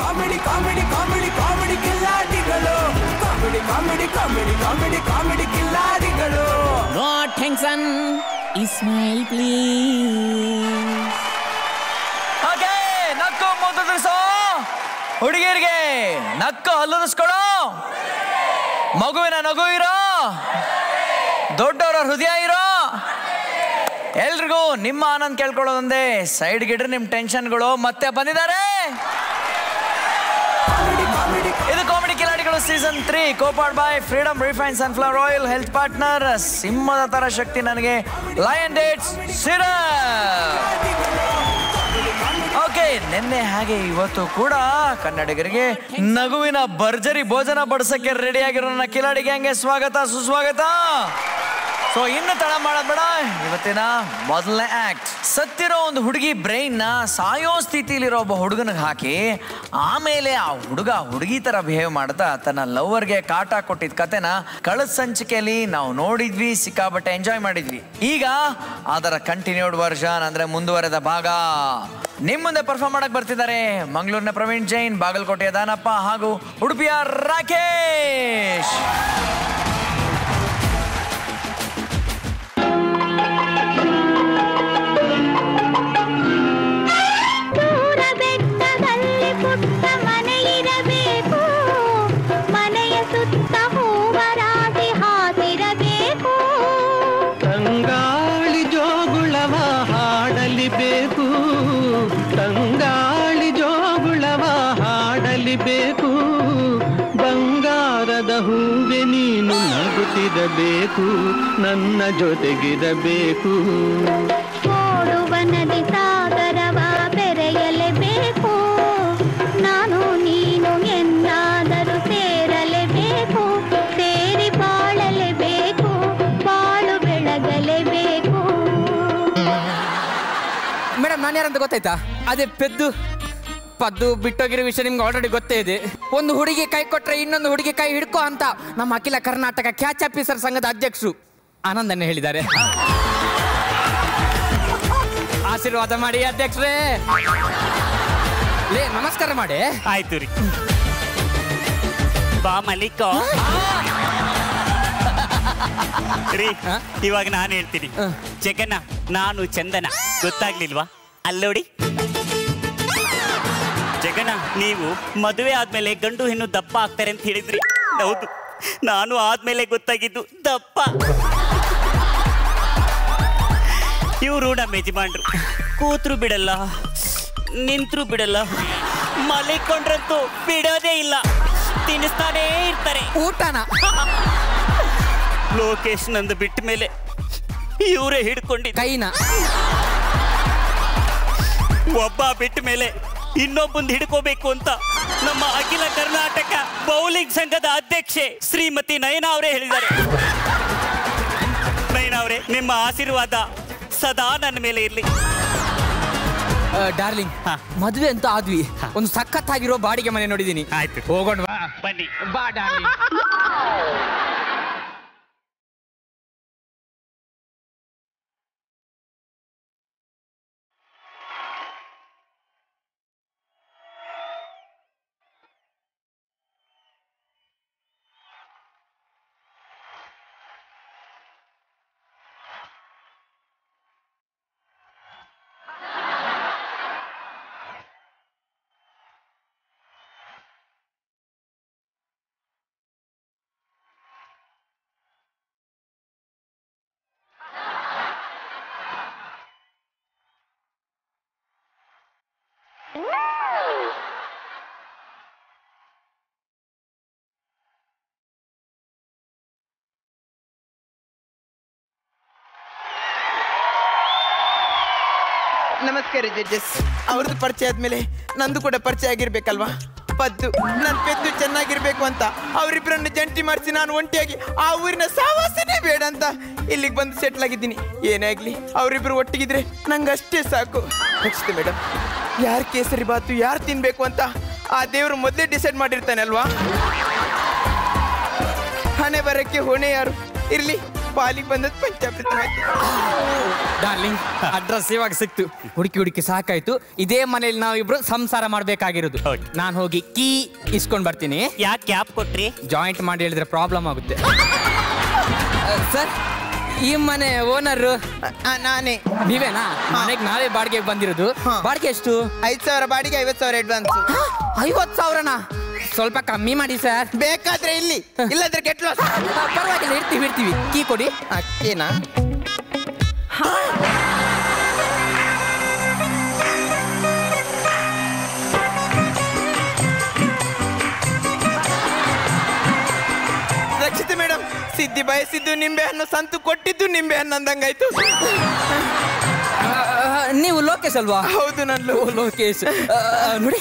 Comedy comedy comedy comedy ಕಿಲ್ಲಾಡಿಗಳು comedy comedy comedy comedy comedy ಕಿಲ್ಲಾಡಿಗಳು no tension smile please. Okay ನಕ್ಕು ಮುದ್ದಿಸೋ ಹುಡುಗಿಯರಿಗೆ ನಕ್ಕು ಹಲ್ಲುರಿಸ್ಕೊಳೋ ಮಗುವಿನ ನಗು ಇರೋ ದೊಡ್ಡವರ ಹೃದಯ ಇರೋ ಎಲ್ರಿಗೂ ನಿಮ್ಮ ಆನಂದ್ ಕೇಳ್ಕೊಳ್ಳೋದೊಂದೇ ಸೈಡ್ ಗಿಡ್ರಿ ನಿಮ್ಮ ಟೆನ್ಷನ್ಗಳು ಮತ್ತೆ ಬಂದಿದ್ದಾರೆ. ಇದು ಕಾಮಿಡಿ ಕಿಲಾಡಿಗಳು season 3 copowered by Freedom refine sunflower oil health partner ಸಿಂಹದ ತರ ಶಕ್ತಿ ನನಗೆ ಲಯನ್ ಡೇಟ್ಸ್ ಸಿರಪ್. ಓಕೆ ನಿನ್ನೆ ಹಾಗೆ ಇವತ್ತು ಕೂಡ ಕನ್ನಡಿಗರಿಗೆ ನಗುವಿನ ಭರ್ಜರಿ ಭೋಜನ ಬಡಿಸಕ್ಕೆ ರೆಡಿ ಆಗಿರೋ ನನ್ನ ಕಿಲಾಡಿ ಗ್ಯಾಂಗ್ಗೆ ಸ್ವಾಗತ ಸುಸ್ವಾಗತ. ಸೊ ಇನ್ನು ತಡ ಮಾಡೋದ್ ಬೇಡ, ಇವತ್ತಿನ ಮೊದಲನೇ ಆಕ್ಟ್. ಸತ್ತಿರೋ ಒಂದು ಹುಡುಗಿ ಬ್ರೈನ್ ನ ಸಾಯೋ ಸ್ಥಿತಿಲಿರೋ ಒಬ್ಬ ಹುಡುಗನಿಗೆ ಹಾಕಿ ಆಮೇಲೆ ಆ ಹುಡುಗಿ ತರ ಬಿಹೇವ್ ಮಾಡ್ತಾ ತನ್ನ ಲವರ್ಗೆ ಕಾಟ ಕೊಟ್ಟಿದ್ ಕತೆನ ಕಳೆದ ಸಂಚಿಕೆಯಲ್ಲಿ ನಾವು ನೋಡಿದ್ವಿ, ಸಿಕ್ಕಾಪಟ್ಟೆ ಎಂಜಾಯ್ ಮಾಡಿದ್ವಿ. ಈಗ ಅದರ ಕಂಟಿನ್ಯೂಡ್ ವರ್ಷನ್ ಅಂದ್ರೆ ಮುಂದುವರೆದ ಭಾಗ ನಿಮ್ ಮುಂದೆ ಪರ್ಫಾರ್ಮ್ ಮಾಡಕ್ ಬರ್ತಿದ್ದಾರೆ ಮಂಗಳೂರಿನ ಪ್ರವೀಣ್ ಜೈನ್, ಬಾಗಲಕೋಟೆಯ ದಾನಪ್ಪ ಹಾಗೂ ಉಡುಪಿಯ ರಾಕೇಶ್. ಬಂಗಾರದ ಹೂವೆ ನೀನು ನಗುತ್ತಿರಬೇಕು, ನನ್ನ ಜೊತೆಗಿರಬೇಕು. ಓಡುವ ನದಿ ಸಾಗರವ ಬೆರೆಯಲೇಬೇಕು, ನಾನು ನೀನು ಎಂದಾದರೂ ಸೇರಲೇಬೇಕು, ಸೇರಿ ಬಾಳಲೇಬೇಕು, ಬಾಳು ಬೆಳಗಲೇಬೇಕು. ಮೇಡಮ್ ನಾನು ಯಾರಂತ ಗೊತ್ತಾಯ್ತಾ? ಅದೇ ಪದ್ದು ಬಿಟ್ಟೋಗಿರೋ ವಿಷಯ ನಿಮ್ಗೆ ಆಲ್ರೆಡಿ ಗೊತ್ತೇ ಇದೆ. ಒಂದು ಹುಡುಗಿ ಕೈ ಕೊಟ್ರೆ ಇನ್ನೊಂದು ಹುಡುಗಿ ಕೈ ಹಿಡ್ಕೋ ಅಂತ ನಮ್ಮ ಅಖಿಲ ಕರ್ನಾಟಕ ಕ್ಯಾಚ್ ಆಫೀಸರ್ ಸಂಘದ ಅಧ್ಯಕ್ಷರು ಆನಂದನ್ನೇ ಹೇಳಿದ್ದಾರೆ. ಆಶೀರ್ವಾದ ಮಾಡಿ ಅಧ್ಯಕ್ಷರೇ. ನಮಸ್ಕಾರ ಮಾಡಿ. ಆಯ್ತು ರೀ. ಬಾ ಮಲಿಕ ರೀ. ಇವಾಗ ನಾನು ಹೇಳ್ತೀನಿ. ಜಗನ್ನ ನಾನು ಚಂದನ ಗೊತ್ತಾಗ್ಲಿಲ್ವಾ? ಅಲ್ಲೋಡಿ ಜಗನ್ನ, ನೀವು ಮದುವೆ ಆದ್ಮೇಲೆ ಗಂಡು ಹೆಣ್ಣು ದಪ್ಪ ಆಗ್ತಾರೆ ಅಂತ ಹೇಳಿದ್ರಿ. ಹೌದು, ನಾನು ಆದ್ಮೇಲೆ ಗೊತ್ತಾಗಿದ್ದು ದಪ್ಪ. ಇವರು ನಮ್ಮ ಯಜಮಾನ್ರು ಕೂತ್ರು ಬಿಡಲ್ಲ, ನಿಂತ್ರು ಬಿಡಲ್ಲ, ಮಲಿಕೊಂಡ್ರಂತೂ ಬಿಡೋದೇ ಇಲ್ಲ, ತಿನ್ನಿಸ್ತಾನೇ ಇರ್ತಾರೆ ಊಟನ. ಲೋಕೇಶ್ ನಂದು ಬಿಟ್ಟ ಮೇಲೆ ಇವರೇ ಹಿಡ್ಕೊಂಡಿದ್ದ ಕೈನ. ಒಬ್ಬ ಬಿಟ್ಟ ಮೇಲೆ ಇನ್ನೊಬ್ಬಂದು ಹಿಡ್ಕೋಬೇಕು ಅಂತ ನಮ್ಮ ಅಖಿಲ ಕರ್ನಾಟಕ ಬೌಲಿಂಗ್ ಸಂಘದ ಅಧ್ಯಕ್ಷೆ ಶ್ರೀಮತಿ ನಯನಾ ಅವರೇ ಹೇಳಿದ್ದಾರೆ. ನಯನಾ ಅವರೇ, ನಿಮ್ಮ ಆಶೀರ್ವಾದ ಸದಾ ನನ್ನ ಮೇಲೆ ಇರ್ಲಿ. ಡಾರ್ಲಿಂಗ್, ಮದುವೆ ಅಂತ ಆದ್ವಿ, ಒಂದು ಸಖತ್ತಾಗಿರೋ ಬಾಡಿಗೆ ಮನೆ ನೋಡಿದೀನಿ. ಆಯ್ತು, ಹೋಗೋಣವಾ? ಬನ್ನಿ. ಬಾ ಡಾರ್ಲಿಂಗ್. ನಮಸ್ಕಾರ ಜಡ್ಜಸ್. ಅವ್ರದ್ದು ಪರಿಚಯ ಆದ್ಮೇಲೆ ನಂದು ಕೂಡ ಪರಿಚಯ ಆಗಿರ್ಬೇಕಲ್ವಾ? ಪದ್ದು ನನ್ನ ಪೆದ್ದು ಚೆನ್ನಾಗಿರ್ಬೇಕು ಅಂತ ಅವರಿಬ್ಬರನ್ನು ಜಂಟಿ ಮಾಡಿಸಿ ನಾನು ಒಂಟಿಯಾಗಿ ಆ ಊರಿನ ಸಾವಾಸನೇ ಬೇಡ ಅಂತ ಇಲ್ಲಿಗೆ ಬಂದು ಸೆಟ್ಲ್ ಆಗಿದ್ದೀನಿ. ಏನೇ ಆಗಲಿ ಅವರಿಬ್ಬರು ಒಟ್ಟಿಗಿದ್ರೆ ನಂಗೆ ಅಷ್ಟೇ ಸಾಕು. ರಕ್ಷಿತ ಮೇಡಮ್, ಯಾರು ಕೇಸರಿ ಬಾತು ಯಾರು ತಿನ್ಬೇಕು ಅಂತ ಆ ದೇವರು ಮೊದಲೇ ಡಿಸೈಡ್ ಮಾಡಿರ್ತಾನೆ ಅಲ್ವಾ? ಹಣೆ ಬರಕ್ಕೆ ಹೊಣೆ ಯಾರು? ಇರ್ಲಿ, ಪಾಲಿಗೆ ಬಂದದ್ ಪಂಚಾಮೃತ ಡಾರ್ಲಿಂಗ್ ಅಡ್ರೆಸ್ ಇವಾಗ ಸಿಕ್ತು. ಹುಡುಕಿ ಸಾಕಾಯ್ತು. ಇದೇ ಮನೇಲಿ ನಾವಿಬ್ರು ಸಂಸಾರ ಮಾಡ್ಬೇಕಾಗಿರೋದು. ನಾನು ಹೋಗಿ ಕೀ ಇಸ್ಕೊಂಡ್ ಬರ್ತೀನಿ. ಯಾಕೆ ಕ್ಯಾಪ್ ಕೊಟ್ರಿ? ಜಾಯಿಂಟ್ ಮಾಡಿ ಹೇಳಿದ್ರೆ ಪ್ರಾಬ್ಲಮ್ ಆಗುತ್ತೆ. ಸರ್, ಈ ಮನೆ ಓನರ್ ನಾನೇ. ನೀವೇನಾ? ಮನೆಗೆ ನಾವೇ ಬಾಡಿಗೆ ಬಂದಿರೋದು. ಬಾಡಿಗೆ ಎಷ್ಟು? 5,000 ಬಾಡಿಗೆ, 50,000 ಅಡ್ವಾನ್ಸ್. 50,000ನಾ? ಸ್ವಲ್ಪ ಕಮ್ಮಿ ಮಾಡಿ ಸರ್. ಬೇಕಾದ್ರೆ ಇಲ್ಲಿ, ಇಲ್ಲದ್ರೆ ಕೆಟ್ಲ. ಪರವಾಗಿಲ್ಲ, ಇರ್ತೀವಿ. ಕೀ ಕೊಡಿ. ಅಕ್ಕೇನಾ? ರಕ್ಷಿತ ಮೇಡಮ್, ಸಿದ್ಧಿ ಬಯಸಿದ್ದು ನಿಂಬೆ ಹಣ್ಣು, ಸಂತು ಕೊಟ್ಟಿದ್ದು ನಿಂಬೆ ಹಣ್ಣು ಅಂದಂಗಾಯ್ತು. ನೀವು ಲೋಕೇಶ್ ಅಲ್ವಾ? ಹೌದು, ನಾನು ಲೋಕೇಶ್. ನೋಡಿ,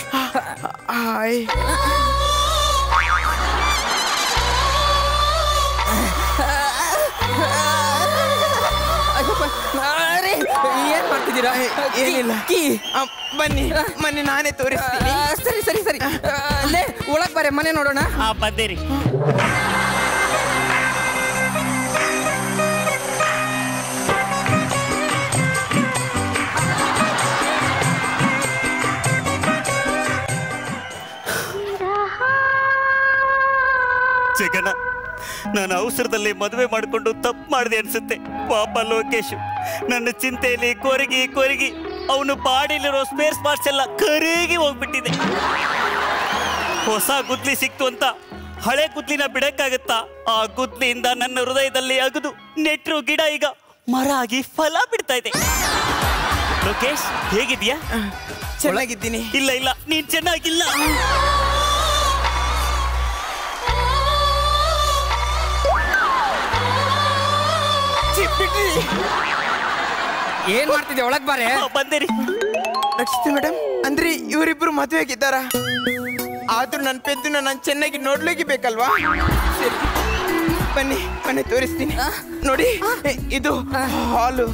ಏನ್ ಮಾಡ್ತಿದ್ದೀರಾ? ಏನಿಲ್ಲ, ಬನ್ನಿ ನಾನೇ ತೋರಿಸ್ತೀನಿ. ಸರಿ. ಅಲ್ಲೇ ಒಳಗ್ ಬಾರೆ, ಮನೆ ನೋಡೋಣ. ಬಂದಿರಿ. ಜಗನ, ನಾನು ಅವಸರದಲ್ಲಿ ಮದುವೆ ಮಾಡಿಕೊಂಡು ತಪ್ಪು ಮಾಡಿದೆ ಅನ್ಸುತ್ತೆ. ಪಾಪ ಲೋಕೇಶ್ ನನ್ನ ಚಿಂತೆಯಲ್ಲಿ ಕೊರಗಿ ಅವನು ಬಾಡಿಲಿರೋ ಸ್ಪೇರ್ ಪಾರ್ಟ್ಸ್ ಎಲ್ಲ ಕರಗಿ ಹೋಗ್ಬಿಟ್ಟಿದೆ. ಹೊಸ ಗುದ್ಲಿ ಸಿಕ್ತು ಅಂತ ಹಳೆ ಗುದ್ಲಿನ ಬಿಡಕ್ಕಾಗತ್ತಾ? ಆ ಗುದ್ಲಿಯಿಂದ ನನ್ನ ಹೃದಯದಲ್ಲಿ ಅಗದು ನೆಟ್ರು ಗಿಡ ಈಗ ಮರ ಆಗಿ ಫಲ ಬಿಡ್ತಾ ಇದೆ. ಲೋಕೇಶ್, ಹೇಗಿದ್ಯಾ? ಚೆನ್ನಾಗಿದ್ದೀನಿ. ಇಲ್ಲ, ನೀನ್ ಚೆನ್ನಾಗಿಲ್ಲ. ಏನ್ ಮಾಡ್ತಿದ್ದೆ? ಒಳಗ್ ಬಾರೆ. ಬಂದಿರಿ. ರಕ್ಷಿತ ಮೇಡಮ್, ಅಂದ್ರೆ ಇವರಿಬ್ರು ಮದುವೆ ಆಗಿದ್ದಾರ? ಆದ್ರೂ ನನ್ನ ಪೆದ್ದನ್ನ ನಾನು ಚೆನ್ನಾಗಿ ನೋಡ್ಲೇಬೇಕಲ್ವಾ? ಸರಿ, ಬನ್ನಿ ತೋರಿಸ್ತೀನಿ. ನೋಡಿ, ಇದು ಹಾಲು,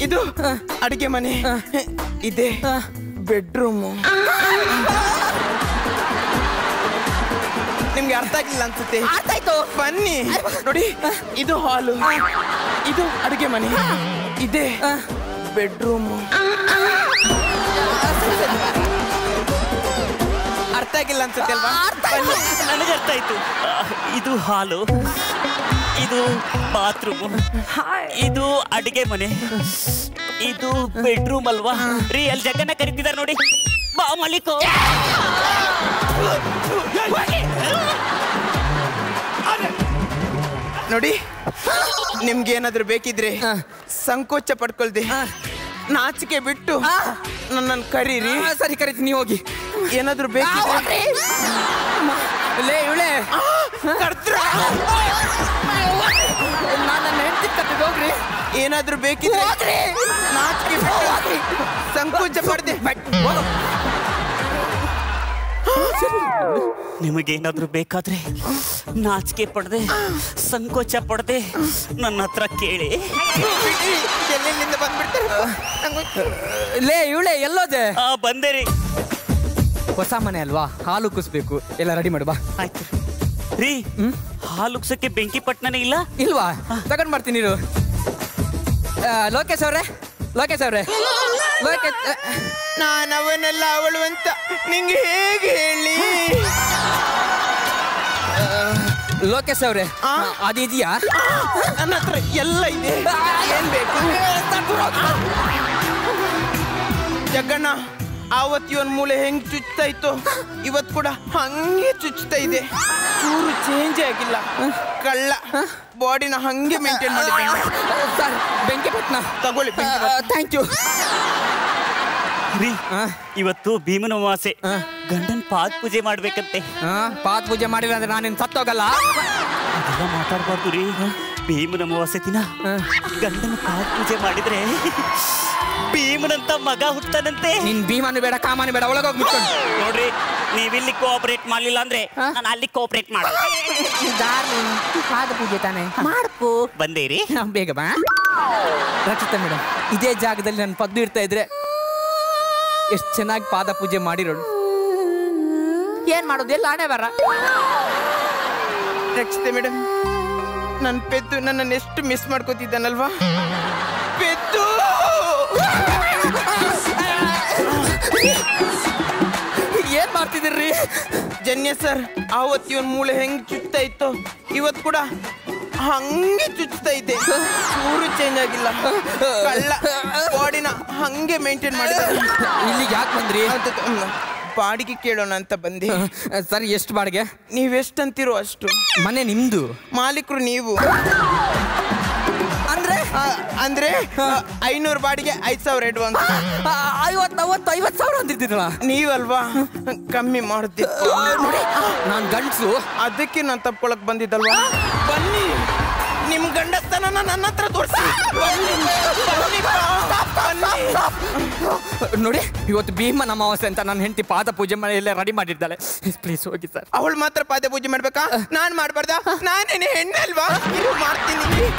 ಇದು ಅಡಿಗೆ ಮನೆ, ಇದೆ ಬೆಡ್ರೂಮು. ನಿಮ್ಗೆ ಅರ್ಥ ಆಗಿಲ್ಲ ಅನ್ಸುತ್ತೆ. ಅರ್ಥ ಆಯ್ತು. ಬನ್ನಿ ನೋಡಿ, ಇದು ಹಾಲು, ಇದು ಅಡುಗೆ ಮನೆ, ಇದೆ ಬೆಡ್ರೂಮು. ಅರ್ಥ ಆಗಿಲ್ಲ ಅನ್ಸುತ್ತೆ ಅಲ್ವಾ? ನನಗೆ ಅರ್ಥ ಆಯ್ತು. ಇದು ಹಾಲು, ಇದು ಬಾತ್ರೂಮ್, ಇದು ಅಡಿಗೆ ಮನೆ, ಇದು ಬೆಡ್ರೂಮ್ ಅಲ್ವಾ? ರೀ, ಅಲ್ಲಿ ಜಗನ್ನ ಕರಿತಿದ್ದಾರೆ ನೋಡಿ. ಬಾ ಮಲಿಕೋ. ನೋಡಿ, ನಿಮ್ಗೆ ಏನಾದ್ರು ಬೇಕಿದ್ರೆ ಸಂಕೋಚ ಪಡ್ಕೊಳ್ದೆ ನಾಚಿಕೆ ಬಿಟ್ಟು ನನ್ನನ್ನು ಕರೀರಿ. ಸರಿ, ಕರೀತೀನಿ, ನೀವು ಹೋಗಿ. ಏನಾದ್ರು ಬೇಕಿದ್ರೆ ಹೋಗ್ರಿ. ಏನಾದ್ರು ಬೇಕಿದ್ರೆ ನಾಚಿಕೆ ಬಿಟ್ಟು ಸಂಕೋಚ ಪಡ್ದೆ. ನಿಮಗೇನಾದ್ರೂ ಬೇಕಾದ್ರೆ ನಾಚಿಕೆ ಪಡದೆ ಸಂಕೋಚ ಪಡದೆ ನನ್ನ ಹತ್ರ ಕೇಳಿ. ಎಲ್ಲಿಂದ ಬಂದ್ಬಿಡ್ತಾರೆ. ಲೇ ಇವಳೆ ಎಲ್ಲೋದೆ? ಬಂದೇರಿ. ಹೊಸ ಮನೆ ಅಲ್ವಾ, ಹಾಲು ಕುಸ್ಬೇಕು. ಎಲ್ಲ ರೆಡಿ ಮಾಡು, ಬಾ. ಆಯ್ತು ರೀ. ಹಾಲು ಉಗ್ಸಕ್ಕೆ ಬೆಂಕಿ ಪಟ್ಟಣನೇ ಇಲ್ಲ? ಇಲ್ವಾ? ತಗೊಂಡ್ ಬರ್ತೀನಿ ಇರು. ಲೋಕೇಶ್ ಅವ್ರೆ, ನಾನು ಅವನೆಲ್ಲ ಅವಳು ಅಂತ ನಿಂಗೆ ಹೇಗೆ ಹೇಳಿ? ಲೋಕೇಶ್ ಅವ್ರೆ, ಅದಿದೆಯಾ? ನನ್ನ ಹತ್ರ ಎಲ್ಲ ಇದೆ. ಏನ್ ಬೇಕು? ಜಗಣ್ಣ, ಆವತ್ತು ಇವನ್ ಮೂಳೆ ಹೆಂಗ್ ಚುಚ್ತಾ ಇತ್ತು, ಇವತ್ತು ಕೂಡ ಹಂಗೆ ಚುಚ್ತಾ ಇದೆ. ಚೂರು ಚೇಂಜ್ ಆಗಿಲ್ಲ. ಕಳ್ಳ ಬಾಡಿನ ಹಂಗೆ ಮೇಂಟೈನ್ ಮಾಡಿದ್ದೀನಿ. ಸರ್, ಬೆಂಕಿ ಪಟ್ನ ತಗೊಳ್ಳಿ. ಥ್ಯಾಂಕ್ ಯು ರೀ. ಇವತ್ತು ಭೀಮನ ಅಮಾವಾಸ್ಯೆ, ಗಂಡನ್ ಪಾದ ಪೂಜೆ ಮಾಡ್ಬೇಕಂತೆ. ಪಾದ ಪೂಜೆ ಮಾಡಿಲ್ಲ ಅಂದ್ರೆ ನಾನೇನು ಸತ್ತೋಗಲ್ಲ. ಅದೆಲ್ಲ ಮಾತಾಡ್ಬಾರ್ದು ರೀ. ಭೀಮನ ಅಮಾವಾಸ್ಯೆ ದಿನ ಗಂಡನ ಪಾದ ಪೂಜೆ ಮಾಡಿದ್ರೆ ಭೀಮನಂತ ಮಗ ಹುಟ್ತಾನಂತೆ. ನಿನ್ ಭೀಮನು ಬೇಡ, ಕಾಮನು ಬೇಡ, ಒಳಗೋಗಿ ಮುಚ್ಕೊಂಡು ನೋಡ್ರಿ. ನೀವಿಲ್ಲಿ ಕೋಆಪರೇಟ್ ಮಾಡ್ಲಿಲ್ಲ ಅಂದ್ರೆ ನಾನು ಅಲ್ಲಿ ಕೋಆಪರೇಟ್ ಮಾಡ. ಪಾದ ಪೂಜೆ ತಾನೆ ಮಾಡ್ಕೋ. ಬಂದೇರಿ, ಬೇಗ ಬಾ. ರಚಿತ ಮೇಡಮ್, ಇದೇ ಜಾಗದಲ್ಲಿ ನನ್ನ ಪದ್ದು ಇರ್ತಾ ಇದ್ರೆ ಎಷ್ಟು ಚೆನ್ನಾಗಿ ಪಾದ ಪೂಜೆ ಮಾಡಿರೋಳು. ಏನ್ ಮಾಡೋದು, ಎಲ್ಲ ಹಣೆ ಬರ. ರಕ್ಷಿತ ಮೇಡಮ್, ನನ್ನ ಪೆದ್ದು ನನ್ನನ್ನು ಎಷ್ಟು ಮಿಸ್ ಮಾಡ್ಕೋತಿದ್ದಾನಲ್ವಾ ಪೆದ್ದು. ಏನ್ ಮಾಡ್ತಿದ್ದೀರಿ ಜನ್ಯ ಸರ್? ಆವತ್ತು ಇವನ್ ಮೂಳೆ ಹೆಂಗ್ ಚುಚ್ತಾ ಇತ್ತು ಇವತ್ತು ಕೂಡ ಹಂಗೆ ಚುಚ್ತಾ ಇದೆ. ಚೂರು ಚೇಂಜ್ ಆಗಿಲ್ಲ. ಕಳ್ಳ ಬಾಡಿನ ಹಂಗೆ ಮೇಂಟೈನ್ ಮಾಡಿದ್ದಾರೆ. ಇಲ್ಲಿಗೆ ಯಾಕೆ ಬಂದ್ರಿ? ಬಾಡಿಗೆ ಕೇಳೋಣ ಅಂತ ಬಂದೆ. ಸರ್ ಎಷ್ಟು ಬಾಡಿಗೆ? ನೀವೆಷ್ಟಂತೀರೋ ಅಷ್ಟು. ಮನೆ ನಿಮ್ದು, ಮಾಲೀಕರು ನೀವು. ಅಂದ್ರೆ 500 ಬಾಡಿಗೆ 5,000 ಅಡ್ವಾನ್ಸ್. 50,000 ಅಂತಿದ್ದೀರಲ್ಲ ನೀವಲ್ವಾ ಕಮ್ಮಿ ಮಾಡ್ತೀವಿ. ನಾನ್ ಗಂಡ್ಸು, ಅದಕ್ಕೆ ನಾನು ತಪ್ಕೊಳಕ್ ಬಂದಿದ್ದಲ್ವಾ. ಬನ್ನಿ ನಿಮ್ ಗಂಡಸ್ತನ ನನ್ನ ಹತ್ರ ತೋರಿಸಿ. ನೋಡಿ ಇವತ್ತು ಭೀಮನ ಅಮಾವಾಸ್ಯೆ ಅಂತ ನನ್ನ ಹೆಂಡತಿ ಪಾದ ಪೂಜೆ ಎಲ್ಲ ರೆಡಿ ಮಾಡಿದ್ದಾಳೆ. ಪ್ಲೀಸ್ ಹೋಗಿ ಸರ್. ಅವಳು ಮಾತ್ರ ಪಾದ ಪೂಜೆ ಮಾಡ್ಬೇಕಾ? ನಾನ್ ಮಾಡ್ಬಾರ್ದ? ನಾನೇನೆ ಹೆಣ್ಣಲ್ವಾ? ಮಾಡ್ತೀನಿ.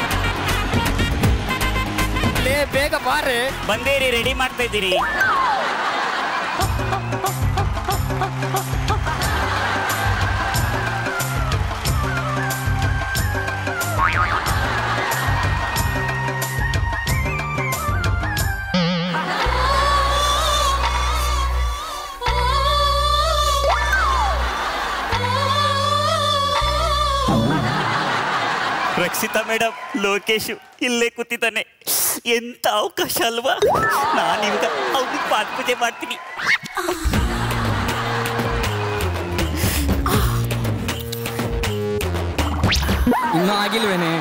ಬೇಗ ಬಾರೆ. ಬಂದೇರಿ, ರೆಡಿ ಮಾಡ್ತಾ ಇದ್ದೀರಿ. ರಕ್ಷಿತಾ ಮೇಡಮ್, ಲೋಕೇಶು ಇಲ್ಲೇ ಕೂತಿದ್ದಾನೆ. ಎಂತ ಅವಕಾಶ ಅಲ್ವಾ? ನಾನೀಗ ಅವ್ನಿಗೆ ಪಾದ ಪೂಜೆ ಮಾಡ್ತೀನಿ. ಇನ್ನೂ ಆಗಿಲ್ವೇನೆ?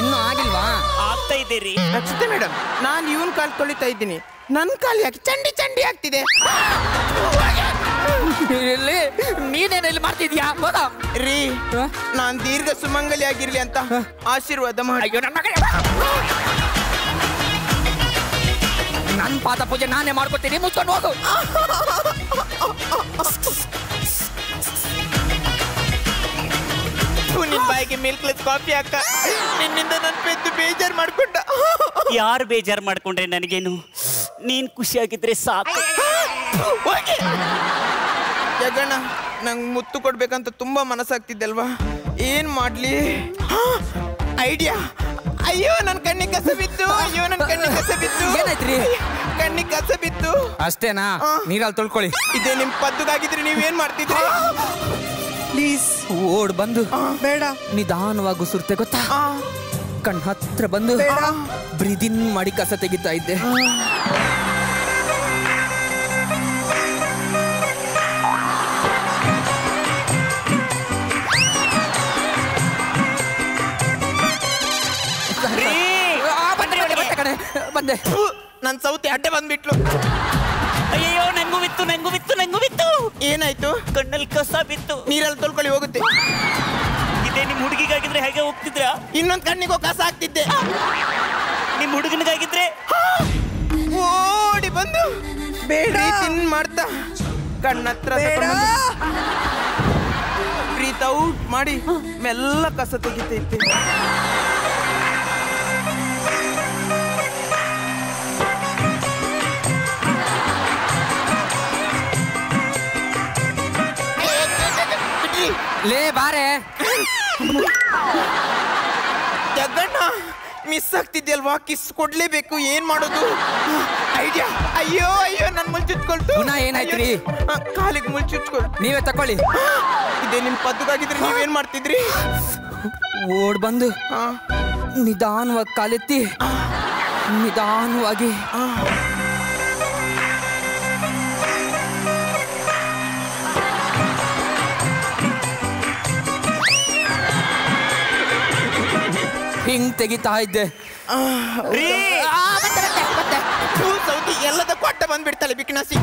ಇನ್ನೂ ಆಗಿಲ್ವಾ? ಆಗ್ತಾ ಇದ್ದೀರಿ. ರಕ್ಷಿತಾ ಮೇಡಮ್, ನಾನು ಇವನ್ ಕಾಲ್ ತೊಳಿತಾ ಇದ್ದೀನಿ. ನನ್ ಕಾಲ್ ಯಾಕೆ ಚಂಡಿ ಚಂಡಿ ಆಗ್ತಿದೆ? ನೀನೇನಲ್ಲಿ ಮಾಡ್ತಿದ್ಯಾ? ರೀ, ನಾನ್ ದೀರ್ಘ ಸುಮಂಗಲಿ ಆಗಿರ್ಲಿ ಅಂತ ಆಶೀರ್ವಾದ ಮಾಡಿ. ನನ್ ಪಾದ ಪೂಜೆ ನಾನೇ ಮಾಡ್ಕೊತೀನಿ, ಮುಚ್ಕೊಂಡು ಹೋಗು. ನಿನ್ ಬಾಯಿಗೆ ಮಿಲ್ಕ್ಲೆಸ್ ಕಾಫಿ ಹಾಕ. ನಿನ್ನಿಂದ ನನ್ ಪೆದ್ದು ಬೇಜಾರು ಮಾಡ್ಕೊಂಡ. ಯಾರು ಬೇಜಾರು ಮಾಡ್ಕೊಂಡ್ರೆ ನನಗೇನು? ನೀನ್ ಖುಷಿಯಾಗಿದ್ರೆ ಸಾಕು. ಜಗಣ್ಣ, ನಂಗೆ ಮುತ್ತು ಕೊಡ್ಬೇಕಂತ ತುಂಬಾ ಮನಸ್ಸಾಗ್ತಿದ್ದಲ್ವಾ. ಏನ್ ಮಾಡ್ಲಿ? ಐಡಿಯಾ. ಅಯ್ಯೋ ನನ್ ಕಣ್ಣಿಗೆ ಕಸ ಬಿತ್ತು. ಅಯ್ಯೋ ನನ್ ಕಣ್ಣಿಗೆ ಕಸ ಬಿತ್ತು. ಏನಾಯ್ತ್ರಿ? ಕಣ್ಣಿಗೆ ಕಸ ಬಿತ್ತು. ಅಷ್ಟೇನಾ? ನೀರಲ್ಲಿ ತೊಳ್ಕೊಳ್ಳಿ. ಇದೇ ನಿಮ್ ಪದ್ದುಗಾಗಿದ್ರೆ ನೀವೇನ್ ಮಾಡ್ತಿದ್ರಿ? ಪ್ಲೀಸ್ ಓಡ್ ಬಂದು ಬೇಡ ನಿಧಾನವಾಗಿ ಉಸುರ್ತೆ ಗೊತ್ತಾ? ಕಣ್ ಹತ್ರ ಬಂದು ಬ್ರೀದಿನ್ ಮಾಡಿ ಕಸ ತೆಗಿತಾ ಇದ್ದೆ. ಬಂದೆ. ನನ್ ಸೌತಿ ಅಡ್ಡೆ ಬಂದ್ಬಿಟ್ಲು. ಅಯ್ಯೋ, ನಂಗೂ ಬಿತ್ತು, ನಂಗೂ ಬಿತ್ತು, ನಂಗೂ ಬಿತ್ತು. ಏನಾಯ್ತು? ಕಣ್ಣಲ್ಲಿ ಕಸ ಬಿತ್ತು. ನೀರಲ್ಲಿ ತೊಳ್ಕೊಳ್ಳಿ, ಹೋಗುತ್ತೆ. ಇದೇ ನಿಮ್ ಹುಡುಗಿಗಾಗಿದ್ರೆ ಹೇಗೆ ಹೋಗ್ತಿದ್ರಾ? ಇನ್ನೊಂದ್ ಕಣ್ಣಿಗೂ ಕಸ ಆಗ್ತಿದ್ದೆ. ನಿಮ್ ಹುಡುಗನಿಗಾಗಿದ್ರೆ ಓಡಿ ಬಂದು ಬೇಡ ತಿನ್ ಮಾಡ್ತಾ ಕಣ್ಣತ್ರ ಬ್ರೀತ್ ಔಟ್ ಮಾಡಿ ಮೆಲ್ಲ ಕಸ ತೆಗಿತೈತೆ. ಲೇ ಬಾರೆ. ಜಗಣ್ಣ, ಮಿಸ್ ಆಗ್ತಿದ್ಯಲ್ವಾ? ಕಿಸ್ ಕೊಡ್ಲೇಬೇಕು. ಏನ್ ಮಾಡೋದು? ಐಡಿಯಾ. ಅಯ್ಯೋ ಅಯ್ಯೋ, ನನ್ ಮುಳ್ಚುಚ್ಕೊಳ್ತು. ಪುನಃ ಏನಾಯ್ತ್ರಿ? ಕಾಲಿಗೆ ಮುಳ್ಚುಚ್ಕೊಳ್. ನೀವೇ ತಕೊಳ್ಳಿ. ಇದೇ ನಿಮ್ ಪದ್ದುಗಾಗಿದ್ರೆ ನೀವೇನ್ ಮಾಡ್ತಿದ್ರಿ? ಓಡ್ ಬಂದು ನಿಧಾನವಾಗಿ ಕಾಲೆತ್ತಿ ನಿಧಾನವಾಗಿ ಹಿಂಗ್ ತೆಗಿತಾ ಇದ್ದೆ. ಸೌತಿ ಎಲ್ಲದ ಕೊಟ್ಟ ಬಂದ್ಬಿಡ್ತಾಳೆ ಬಿಕ್ನಾಸಿ.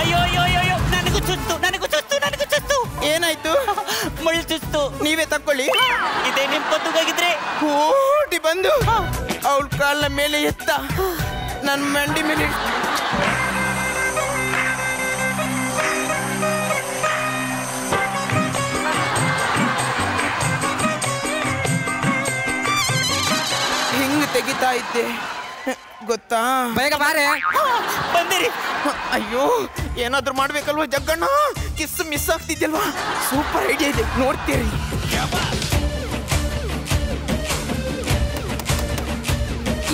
ಅಯ್ಯೋ ಅಯ್ಯೋ ಅಯ್ಯೋ, ನನಗೂ ಚುತ್ತು, ನನಗೂ ಚುತ್ತು, ನನಗೂ ಚುತ್ತು. ಏನಾಯ್ತು? ಮುಳ್ಳು ಚುತ್ತು. ನೀವೇ ತಕೊಳ್ಳಿ. ಇದೇ ನಿಮ್ ಪದ್ದುಗಾಗಿದ್ರೆ ಓಡಿ ಬಂದು ಅವಳ ಕಾಲ ಮೇಲೆ ಎತ್ತ ನನ್ನ ಮಂಡಿ ಮೇಲೆ ಹಿಂಗ್ ತೆಗಿತಾ ಇದ್ದೆ ಗೊತ್ತಾ? ಬೇಗ ಬಾರೆ. ಬಂದಿರಿ. ಅಯ್ಯೋ ಏನಾದ್ರೂ ಮಾಡ್ಬೇಕಲ್ವಾ ಜಗ್ಗಣ್ಣ? ಕಿಸ್ ಮಿಸ್ ಆಗ್ತಿದ್ಯಲ್ವಾ? ಸೂಪರ್ ಐಡಿಯಾ ಇದೆ, ನೋಡ್ತೀರಿ.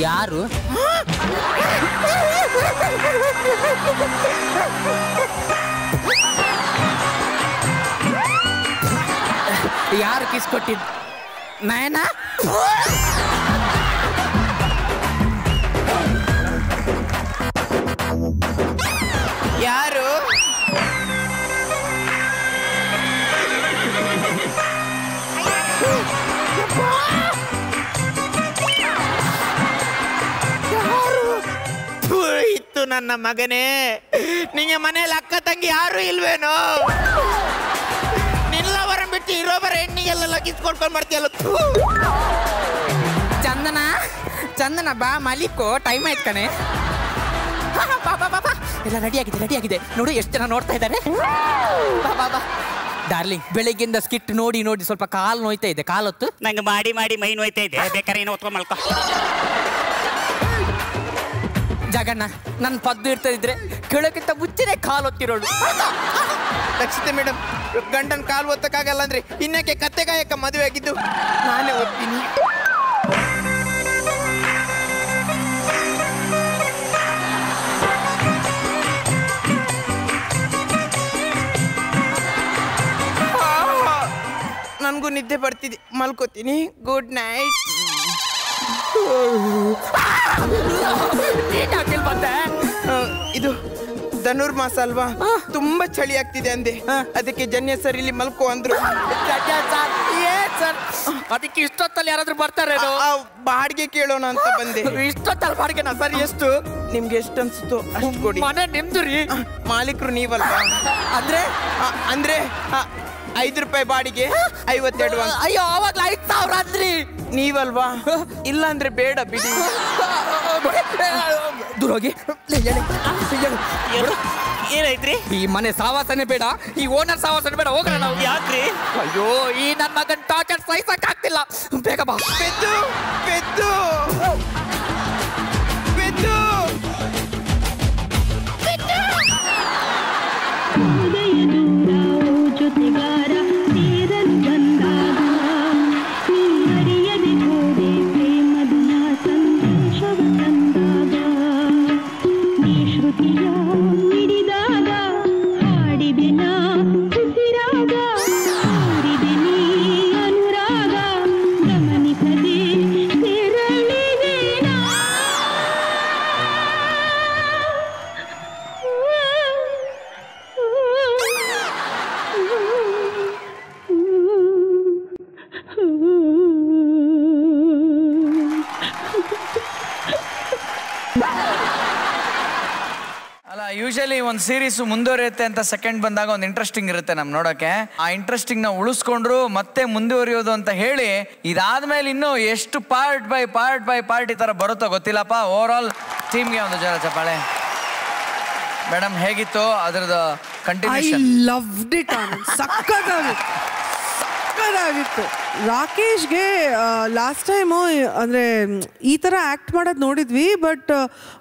ಯಾರು? ಯಾರು ಕಿಸ್ ಕೊಟ್ಟಿದ್ದು? ನಯನ? ಯಾರು? ಇತ್ತು ನನ್ನ ಮಗನೇ, ನಿಂಗೆ ಮನೇಲಿ ಅಕ್ಕ ತಂಗಿ ಯಾರು ಇಲ್ವೇನೋ? ನಿಲ್ಲವರ ಬಿಟ್ಟು ಇರೋಬರ ಹೆಣ್ಣಿಗೆಲ್ಲ ಕಿಸ್ಕೊಳ್ಕೊಂಡು ಮಾಡ್ತೀಯಲ್ಲ. ಚಂದನ ಚಂದನ ಬಾ ಮಲಿಕೋ, ಟೈಮ್ ಆಯ್ತು ಕಣೆ. ಬಾ ಎಲ್ಲ ರೆಡಿ ಆಗಿದೆ ನೋಡು, ಎಷ್ಟು ಜನ ನೋಡ್ತಾ ಇದ್ದಾರೆ. ಬಾ ಡಾರ್ಲಿಂಗ್, ಬೆಳಗ್ಗಿಂದ ಸ್ಕಿಟ್ ನೋಡಿ ಸ್ವಲ್ಪ ಕಾಲು ನೋಯ್ತಾ ಇದೆ. ಕಾಲೊತ್ತು ನಂಗೆ ಮಾಡಿ ಮೈ ನೋಯ್ತಾ ಇದೆ, ಬೇಕಾದ್ರೆ ಏನೋ ಹೊತ್ಕೊಂಡ್ ಮಲ್ಕೊ. ಜಗಣ್ಣ, ನನ್ನ ಪದ್ದು ಇರ್ತಾ ಇದ್ರೆ ಕೇಳೋಕ್ಕಿಂತ ಮುಂಚೆನೆ ಕಾಲು ಒತ್ತಿರೋಳು. ರಕ್ಷಿತೆ ಮೇಡಮ್, ಗಂಡನ್ ಕಾಲು ಒತ್ತಕ್ಕಾಗಲ್ಲ ಅಂದ್ರೆ ಇನ್ನಕ್ಕೆ ಕತ್ತೆಗಾಯಕ ಮದುವೆ ಆಗಿದ್ದು ನಾನೇ ಒತ್ತೀನಿ. ನನಗೂ ನಿದ್ದೆ ಬರ್ತಿದೆ, ಮಲ್ಕೋತೀನಿ. Good night. ಇದು ಧನುರ್ಮಾಸ ಅಲ್ವಾ, ತುಂಬಾ ಚಳಿ ಆಗ್ತಿದೆ ಅಂದೆ, ಅದಕ್ಕೆ ಜನ್ಯ ಸರ್ ಇಲ್ಲಿ ಮಲ್ಕೋ ಅಂದ್ರು. ಅದಕ್ಕೆ ಇಷ್ಟೊತ್ತಲ್ಲಿ ಯಾರಾದ್ರೂ ಬರ್ತಾರೆ? ಬಾಡಿಗೆ ಕೇಳೋಣ ಅಂತ ಬಂದೆ. ಇಷ್ಟೊತ್ತಲ್ಲಿ ಬಾಡಿಗೆನಾ ಸರ್? ಎಷ್ಟು? ನಿಮ್ಗೆ ಎಷ್ಟು ಅನ್ಸುತ್ತೋ ಅಷ್ಟು ಕೊಡಿ. ಮನೆ ನಿಮ್ದು ರೀ, ಮಾಲೀಕರು ನೀವಲ್ವಾ? ಅಂದ್ರೆ 5 ರೂಪಾಯಿ ಬಾಡಿಗೆ, 52. ಅಯ್ಯೋ, ಅವಾಗ್ಲ 5,000 ಅಂದ್ರಿ. ನೀವಲ್ವಾ? ಇಲ್ಲ ಅಂದ್ರೆ ಬೇಡ ಬಿಡಿ. ದೂರ ಹೋಗಿ. ಏನಾಯ್ತ್ರಿ? ಈ ಮನೆ ಸಾವಾಸನೆ ಬೇಡ, ಈ ಓನರ್ ಸಾವಾಸನೆ ಬೇಡ, ಹೋಗೋಣ ನಾವು. ಯಾಕ್ರಿ? ಅಯ್ಯೋ, ಈ ನನ್ನ ಮಗನ್ ಟಾರ್ಚರ್ ಸಹಿಸಕ್ ಆಗ್ತಿಲ್ಲ. ಬೇಗ ಬಾ. ಪೆದ್ದು ಪೆದ್ದು ಪೆದ್ದು ಜೊತೆಗಾರ ಸೇರಲು ಬಂದಾಗ ನೀ ಅರಿಯದೆ ಹೋದೆ ಪ್ರೇಮದ ಸಂದೇಶವ ತಂದಾಗ ನೀ ಶ್ರುತಿಯ ಮಿಡಿದಾಗ ಹಾಡಿದೆ ನಾ ಉಸಿರಾಗ ಹಾಡಿದೆ ನೀ ಅನುರಾಗ ಗಮನಿಸದೆ ತೆರಳಿದೆ ನಾ. ಅಲ್ಲ, ಯೂಶಲಿ ಒಂದು ಸೀರೀಸ್ ಮುಂದುವರಿಯುತ್ತೆ ಅಂತ ಸೆಕೆಂಡ್ ಬಂದಾಗ ಒಂದು ಇಂಟ್ರೆಸ್ಟಿಂಗ್ ಇರುತ್ತೆ ನಮ್ ನೋಡೋಕೆ. ಆ ಇಂಟ್ರೆಸ್ಟಿಂಗ್ ನ ಉಳಿಸ್ಕೊಂಡ್ರು ಮತ್ತೆ ಮುಂದುವರಿಯೋದು ಅಂತ ಹೇಳಿ ಇದಾದ್ಮೇಲೆ ಇನ್ನೂ ಎಷ್ಟು ಪಾರ್ಟ್ ಬೈ ಪಾರ್ಟ್ ಈ ತರ ಬರುತ್ತೋ ಗೊತ್ತಿಲ್ಲಪ್ಪ. ಓವರ್ ಆಲ್ ಟೀಮ್ಗೆ ಒಂದು ಜನ ಚಪ್ಪಾಳೆ. ಮೇಡಮ್, ಹೇಗಿತ್ತು ಅದ್ರದ್ದು ಕಂಟಿನ್ಯೂಷನ್? Loved it. ಸಕ್ಕದಾಗಿತ್ತು. ರಾಕೇಶ್ಗೆ ಲಾಸ್ಟ್ ಟೈಮು ಅಂದರೆ ಈ ಥರ ಆ್ಯಕ್ಟ್ ಮಾಡೋದು ನೋಡಿದ್ವಿ, ಬಟ್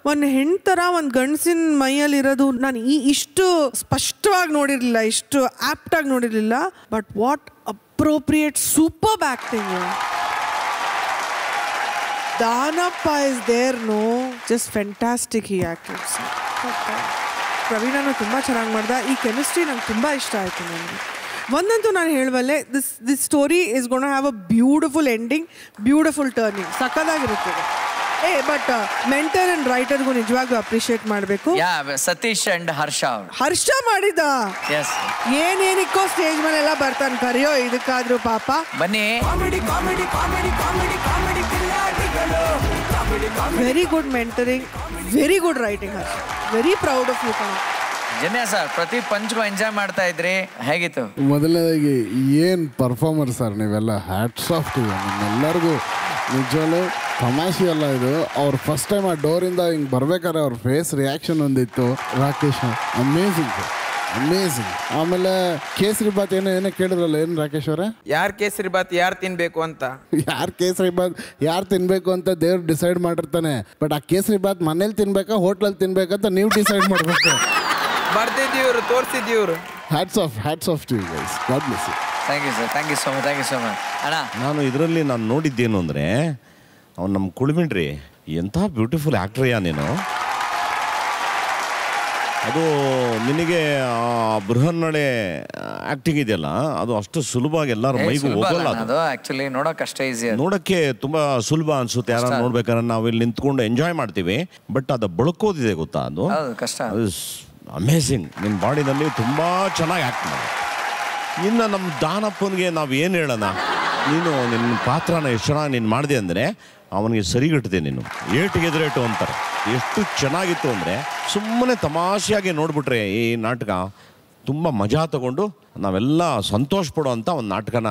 ಒಂದು ಹೆಣ್ಣು ಥರ ಒಂದು ಗಂಡಸಿನ ಮೈಯಲ್ಲಿರೋದು ನಾನು ಇಷ್ಟು ಸ್ಪಷ್ಟವಾಗಿ ನೋಡಿರಲಿಲ್ಲ, ಇಷ್ಟು ಆ್ಯಪ್ಟಾಗಿ ನೋಡಿರಲಿಲ್ಲ. But what appropriate superb acting. Danappa is there, no just fantastic ಈ ಆ್ಯಕ್ಟಿಂಗ್ಸ್. ಪ್ರವೀಣನು ತುಂಬ ಚೆನ್ನಾಗಿ ಮಾಡ್ದ. ಈ ಕೆಮಿಸ್ಟ್ರಿ ನಂಗೆ ತುಂಬ ಇಷ್ಟ ಆಯಿತು. ನನಗೆ ಒಂದಂತೂ ನಾನು ಹೇಳುವಲ್ಲೇ, this story is gonna have a beautiful ending, beautiful turning, ಸಕ್ಕದಾಗಿರುತ್ತದೆ. ಬಟ್ ಮೆಂಟರ್ ಅಂಡ್ ರೈಟರ್ಗೂ ನಿಜವಾಗ್ಲೂ ಅಪ್ರಿಷಿಯೇಟ್ ಮಾಡಬೇಕು. ಸತೀಶ್ ಅಂಡ್ ಹರ್ಷ ಮಾಡಿದ. ಏನೇನಿಕ್ಕೋ ಸ್ಟೇಜ್ ಮೇಲೆಲ್ಲ ಬರ್ತಾನೆ, ಕರೆಯೋ ಇದಕ್ಕಾದ್ರೂ ಪಾಪ. ಬನ್ನಿ. Very good mentoring, very good writing. Harsha, very proud of you. Janya sir, ಪ್ರತಿ ಪಂಚ್ಗೂ ಎಂಜಾಯ್ ಮಾಡ್ತಾ ಇದ್ರಿ, ಹೇಗಿತ್ತು? ಮೊದಲನೇದಾಗಿ ಏನು ಪರ್ಫಾರ್ಮರ್ ಸರ್, ನೀವೆಲ್ಲ ಹ್ಯಾಟ್ಸ್ ಆಫ್ ಟು ನಿಮ್ಮೆಲ್ಲರಿಗೂ. ನಿಜವಲ್ಲೂ ತಮಾಷೆ ಅಲ್ಲ ಇದು. ಅವ್ರು ಫಸ್ಟ್ ಟೈಮ್ ಆ ಡೋರಿಂದ ಹಿಂಗೆ ಬರ್ಬೇಕಾದ್ರೆ ಅವ್ರ ಫೇಸ್ ರಿಯಾಕ್ಷನ್ ಒಂದಿತ್ತು. ರಾಕೇಶ್ ಅಮೇಝಿಂಗ್. ಅಮೇಝಿಂಗ್. ಆಮೇಲೆ ಕೇಸರಿ ಬಾತ್ ಏನೋ ಕೇಳಿದ್ರಲ್ಲ, ಏನು ರಾಕೇಶ್ ಅವರೇ? ಯಾರು ಕೇಸರಿ ಬಾತ್ ಯಾರು ತಿನ್ಬೇಕು ಅಂತ. ಯಾರು ಕೇಸರಿ ಬಾತ್ ಯಾರು ತಿನ್ಬೇಕು ಅಂತ ದೇವ್ರು ಡಿಸೈಡ್ ಮಾಡಿರ್ತಾನೆ. ಬಟ್ ಆ ಕೇಸರಿ ಬಾತ್ ಮನೇಲಿ ತಿನ್ಬೇಕಾ ಹೋಟ್ಲಲ್ಲಿ ತಿನ್ಬೇಕಂತ ನೀವು ಡಿಸೈಡ್ ಮಾಡಬೇಕು. ಬರ್ದಿದ್ದೀವ್ರು, ತೋರಿಸಿದ್ದೀವ್ರು. Hats off to you guys. God bless you. Thank you sir, thank you so much ಅಣ್ಣ. ನಾನು ಇದರಲ್ಲಿ ನೋಡಿದ್ದೇನು ಅಂದರೆ, ಅವ್ನು ನಮ್ಮ ಕುಳಿಮಿಡ್ರಿ ಎಂಥ ಬ್ಯೂಟಿಫುಲ್ ಆ್ಯಕ್ಟ್ರಿಯಾ ನೀನು. ಅದು ನಿನಗೆ ಬೃಹನ್ನಡೆ ಆ್ಯಕ್ಟಿಂಗ್ ಇದೆಯಲ್ಲ, ಅದು ಅಷ್ಟು ಸುಲಭವಾಗಿ ಎಲ್ಲರ ಮೈಗೂ ಹೋಗಲ್ಲ. ಅದು ಆ್ಯಕ್ಚುಲಿ ನೋಡೋಕೆ ಅಷ್ಟೇ ಈಸಿ, ನೋಡೋಕ್ಕೆ ತುಂಬ ಸುಲಭ ಅನಿಸುತ್ತೆ. ಯಾರು ನೋಡ್ಬೇಕಾದ್ರೆ ನಾವು ಇಲ್ಲಿ ನಿಂತ್ಕೊಂಡು ಎಂಜಾಯ್ ಮಾಡ್ತೀವಿ, ಬಟ್ ಅದು ಬಳಕೋದಿದೆ ಗೊತ್ತಾ, ಅದು ಕಷ್ಟ. ಅದು ಅಮೇಝಿಂಗ್. ನಿನ್ನ ಬಾಡಿನಲ್ಲಿ ತುಂಬ ಚೆನ್ನಾಗಿ ಆ್ಯಕ್ಟ್ ಮಾಡಿ. ಇನ್ನು ನಮ್ಮ ದಾನಪ್ಪನಿಗೆ ನಾವು ಏನು ಹೇಳೋಣ, ನೀನು ನಿನ್ನ ಪಾತ್ರನ ಎಷ್ಟು ಚೆನ್ನಾಗಿ ನೀನು ಮಾಡಿದೆ ಅಂದರೆ ಅವನಿಗೆ ಸರಿಗಟ್ಟಿದೆ. ನೀನು ಏಟು ಅಂತಾರೆ. ಎಷ್ಟು ಚೆನ್ನಾಗಿತ್ತು ಅಂದರೆ ಸುಮ್ಮನೆ ತಮಾಷೆಯಾಗಿ ನೋಡ್ಬಿಟ್ರೆ ಈ ನಾಟಕ ತುಂಬ ಮಜಾ ತಗೊಂಡು ನಾವೆಲ್ಲ ಸಂತೋಷ ಪಡುವಂಥ ಒಂದು ನಾಟಕನ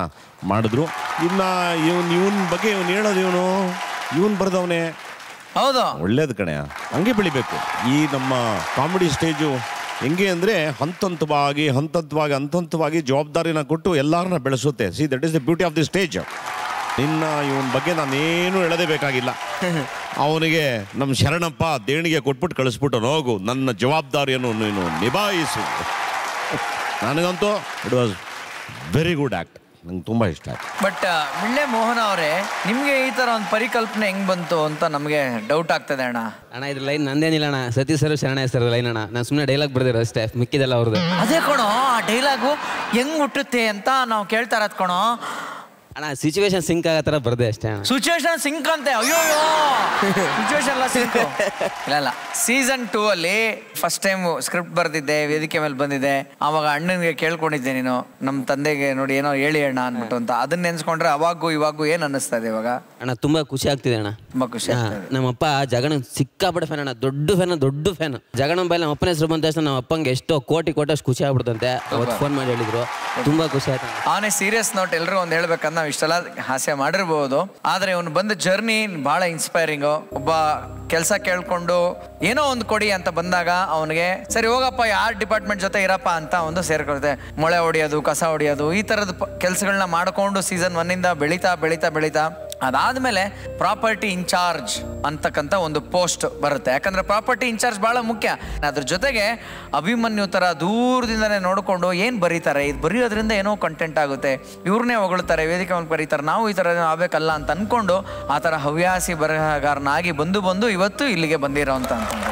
ಮಾಡಿದ್ರು. ಇನ್ನು ಇವನ ಬಗ್ಗೆ ಹೇಳೋದು, ಇವನು ಬರೆದವನೇ. ಹೌದು, ಒಳ್ಳೇದು ಕಣೆ, ಹಂಗೆ ಬೆಳಿಬೇಕು. ಈ ನಮ್ಮ ಕಾಮಿಡಿ ಸ್ಟೇಜು ಹೆಂಗೆ ಅಂದರೆ ಹಂತವಾಗಿ ಜವಾಬ್ದಾರಿನ ಕೊಟ್ಟು ಎಲ್ಲರನ್ನ ಬೆಳೆಸುತ್ತೆ. See, that is the beauty of the stage. ಇವನ ಬಗ್ಗೆ ನಾನೇನು ಹೇಳೋದೇ ಬೇಕಾಗಿಲ್ಲ. ಅವನಿಗೆ ನಮ್ಮ ಶರಣಪ್ಪ ದೇಣಿಗೆ ಕೊಟ್ಬಿಟ್ಟು ಕಳಿಸ್ಬಿಟ್ಟು, ಹೋಗು ನನ್ನ ಜವಾಬ್ದಾರಿಯನ್ನು ನೀನು ನಿಭಾಯಿಸು. ನನಗಂತೂ it was very good act, ನಂಗೆ ತುಂಬ ಇಷ್ಟ ಆಯ್ತು. ಬಟ್ ಮಿಳ್ಳೆ ಮೋಹನ ಅವರೇ, ನಿಮಗೆ ಈ ಥರ ಒಂದು ಪರಿಕಲ್ಪನೆ ಹೆಂಗೆ ಬಂತು ಅಂತ ನಮಗೆ ಡೌಟ್ ಆಗ್ತದೆ ಅಣ್ಣ. ಇದು ಲೈನ್ ನಂದೇನಿಲ್ಲ ಅಣ್ಣ, ಸತೀಶ್ ಸರ್ ಶರಣ ಸರ್ ಲೈನ್ ಅಣ್ಣ. ನಾನು ಸುಮ್ಮನೆ ಡೈಲಾಗ್ ಬರ್ದಿರೋ ಅಷ್ಟೇ, ಮಿಕ್ಕಿದೆಲ್ಲ ಅವ್ರದ್ದು. ಅದೇ ಕಣೋ, ಆ ಡೈಲಾಗು ಹೆಂಗ್ ಹುಟ್ಟುತ್ತೆ ಅಂತ ನಾವು ಕೇಳ್ತಾ ಇರೋದು ಕಣೋ ಅಣ್ಣ. ಸಿಚುವೇಶನ್ ಸಿಂಕ್ ಆಗೋ ಥರ ಬರ್ದೆ ಅಷ್ಟೇ ಅಣ್ಣ. ಸಿಚುವೇಶನ್ ಸಿಂಕ್ ಅಂತೆ, ಅಯ್ಯೋ ಸಿಚುವೇಶನ್ ಎಲ್ಲ ಸಿಂಕ್. ಇಲ್ಲ ಸೀಸನ್ 2 ಅಲ್ಲಿ ಫಸ್ಟ್ ಟೈಮ್ ಸ್ಕ್ರಿಪ್ಟ್ ಬರ್ದಿದ್ದೆ, ವೇದಿಕೆ ಮೇಲೆ ಬಂದಿದ್ದೆ. ಆವಾಗ ಅಣ್ಣನಿಗೆ ಕೇಳ್ಕೊಂಡಿದ್ದೆ, ನೀನು ನಮ್ಮ ತಂದೆಗೆ ನೋಡಿ ಏನೋ ಹೇಳಿ ಅಣ್ಣ ಅಂದ್ಬಿಟ್ಟು ಅಂತ. ಅದನ್ನ ನೆನ್ಸ್ಕೊಂಡ್ರೆ ಅವಾಗೂ ಇವಾಗೂ ಏನ್ ಅನ್ನಿಸ್ತಾ ಇದೆ ಇವಾಗ? ಅಣ್ಣ ತುಂಬಾ ಖುಷಿ ಆಗ್ತಿದೆ ಅಣ್ಣ, ತುಂಬಾ ಖುಷಿ. ನಮ್ಮಪ್ಪ ಜಗಣ ಸಿಕ್ಕಾಪಟ್ಟೆ ಫ್ಯಾನ್ ಅಣ್ಣ, ದೊಡ್ಡ ಫ್ಯಾನ್. ಜಗಣ ಬೈಲ್ ನಮ್ಮ ಅಪ್ಪನ ಹೆಸರು ಬಂದ ತಕ್ಷಣ ನಮ್ಮ ಅಪ್ಪಂಗೆ ಎಷ್ಟೋ ಕೋಟಿ ಅಷ್ಟು ಖುಷಿ ಆಗ್ಬಿಡ್ತಂತೆ. ಅವತ್ತು ಫೋನ್ ಮಾಡಿ ಹೇಳಿದ್ರು, ತುಂಬಾ ಖುಷಿ ಆಯ್ತು. ಆನೆ ಸೀರಿಯಸ್ ನೋಟ್ ಎಲ್ಲರೂ ಒಂದು ಹೇಳ್ಬೇಕಂದ್ರೆ ನಾವು ಇಷ್ಟೆಲ್ಲ ಹಾಸ್ಯ ಮಾಡಿರ್ಬೋದು, ಆದ್ರೆ ಇವನು ಬಂದ ಜರ್ನಿ ಬಹಳ ಇನ್ಸ್ಪೈರಿಂಗ್. ಒಬ್ಬ ಕೆಲಸ ಕೇಳ್ಕೊಂಡು ಏನೋ ಒಂದು ಕೊಡಿ ಅಂತ ಬಂದಾಗ ಅವನಿಗೆ ಸರಿ ಹೋಗಪ್ಪ ಯಾರ್ ಡಿಪಾರ್ಟ್ಮೆಂಟ್ ಜೊತೆ ಇರಪ್ಪ ಅಂತ ಒಂದು ಸೇರ್ಕೊಳುತ್ತೆ. ಮೊಳೆ ಹೊಡಿಯೋದು, ಕಸ ಹೊಡಿಯೋದು, ಈ ತರದ ಕೆಲಸಗಳನ್ನ ಮಾಡ್ಕೊಂಡು ಸೀಸನ್ 1 ಇಂದ ಬೆಳೀತಾ ಅದಾದ್ಮೇಲೆ ಪ್ರಾಪರ್ಟಿ ಇನ್ಚಾರ್ಜ್ ಅಂತಕ್ಕಂಥ ಒಂದು ಪೋಸ್ಟ್ ಬರುತ್ತೆ. ಯಾಕಂದ್ರೆ ಪ್ರಾಪರ್ಟಿ ಇನ್ಚಾರ್ಜ್ ಬಹಳ ಮುಖ್ಯ. ಅದ್ರ ಜೊತೆಗೆ ಅಭಿಮನ್ಯು ತರ ದೂರದಿಂದನೇ ನೋಡ್ಕೊಂಡು ಏನ್ ಬರೀತಾರೆ, ಇದು ಬರೆಯೋದ್ರಿಂದ ಏನೋ ಕಂಟೆಂಟ್ ಆಗುತ್ತೆ, ಇವ್ರನ್ನೇ ಹೊಗಳ್ತಾರೆ, ವೇದಿಕೆ ಮೇಲೆ ಬರೀತಾರೆ, ನಾವು ಈ ತರ ಆಗ್ಬೇಕಲ್ಲ ಅಂತ ಅನ್ಕೊಂಡು ಆ ತರ ಹವ್ಯಾಸಿ ಬರಹಗಾರನಾಗಿ ಬಂದು ಇವತ್ತು ಇಲ್ಲಿಗೆ ಬಂದಿರೋ ಅಂತ ಅನ್ಕೊಂಡ್ರೆ.